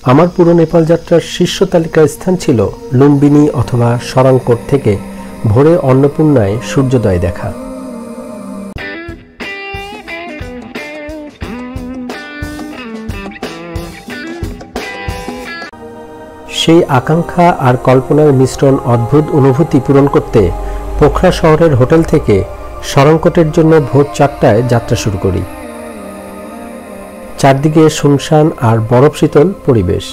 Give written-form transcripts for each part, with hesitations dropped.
আমার পুরো নেপাল যাত্রার শীর্ষ তালিকার স্থান ছিল লুম্বিনী অথবা সরাংকোট থেকে ভোরে অন্নপূর্ণায় সূর্যোদয় দেখা। সেই আকাঙ্ক্ষা আর কল্পনার মিশ্রণ অদ্ভুত অনুভূতি পূরণ করতে পোখরা শহরের হোটেল থেকে সরাংকোটের জন্য ভোর 4টায় যাত্রা শুরু করি। চারদিকে শুনশান আর বরফ শীতল পরিবেশ।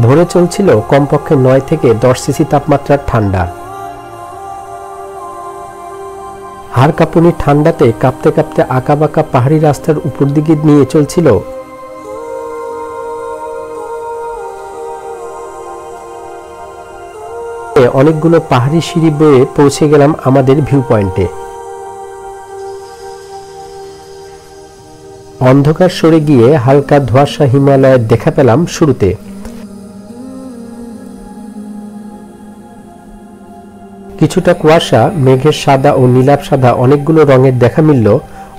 ভোরে চলছিল কমপক্ষে 9 থেকে 10 সিসি তাপমাত্রার ঠান্ডা। হাড় কাঁপুনি ঠান্ডাতে কাঁপতে কাঁপতে আঁকাবাঁকা পাহাড়ি রাস্তার উপর দিকে নিয়ে চলছিল অনেকগুলো পাহাড়ি সিঁড়ি বেয়ে পৌঁছে গেলাম আমাদের ভিউ পয়েন্টে। অন্ধকার সরে গিয়ে হালকা ধোঁয়াশা হিমালয়ের দেখা পেলাম শুরুতে। কিছুটা কুয়াশা, মেঘের সাদা ও নীলাভ সাদা অনেকগুলো রঙের দেখা মিলল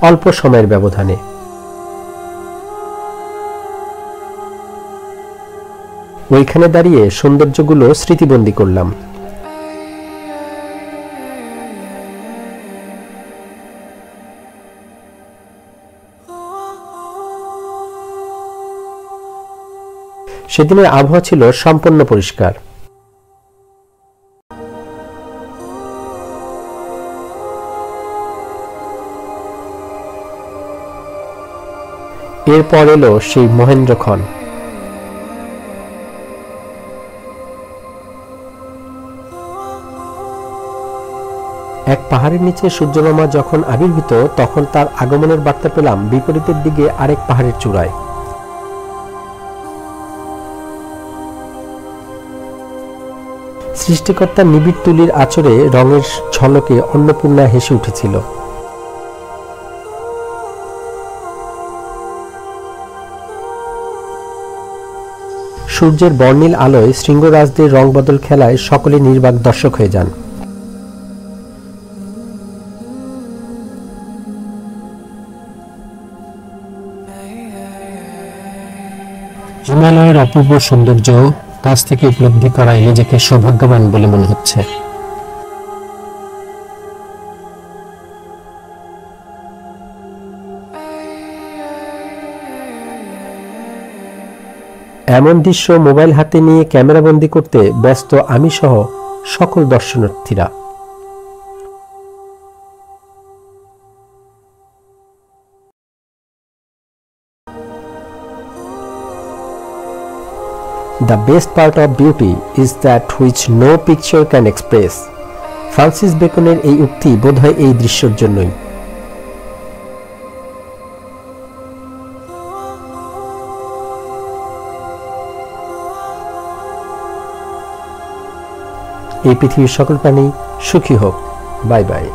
অল্প সময়ের ব্যবধানে। ওইখানে দাঁড়িয়ে সৌন্দর্যগুলো স্মৃতিবন্দী করলাম। সেদিনের আবহাওয়া ছিল সম্পূর্ণ পরিষ্কার। এরপর এলো সেই মহেন্দ্রক্ষণ। এক পাহাড়ের নিচে সূর্যমামা যখন আবির্ভূত, তখন তার আগমনের বার্তা পেলাম বিপরীতের দিকে আরেক পাহাড়ের চূড়ায়। সৃষ্টিকর্তার নিবিড় তুলির আঁচড়ে রঙের ঝলকে অন্নপূর্ণা হেসে উঠেছিল। সূর্যের বর্ণিল আলোয় শৃঙ্গরাজদের রং বদল খেলায় সকলে নির্বাক দর্শক হয়ে যান। হিমালয়ের অপূর্ব সৌন্দর্য কাছ থেকে উপলব্ধি করায় নিজেকে সৌভাগ্যবান বলে মনে হচ্ছে। এমন দৃশ্য মোবাইল হাতে নিয়ে ক্যামেরাবন্দি করতে ব্যস্ত আমি সহ সকল দর্শনার্থীরা। The best part of beauty is that which no picture can express. Francis বেকনের এই উক্তি বোধহয় এই দৃশ্যের জন্যই। এই পৃথিবীর সকল প্রাণী সুখী হোক। Bye bye.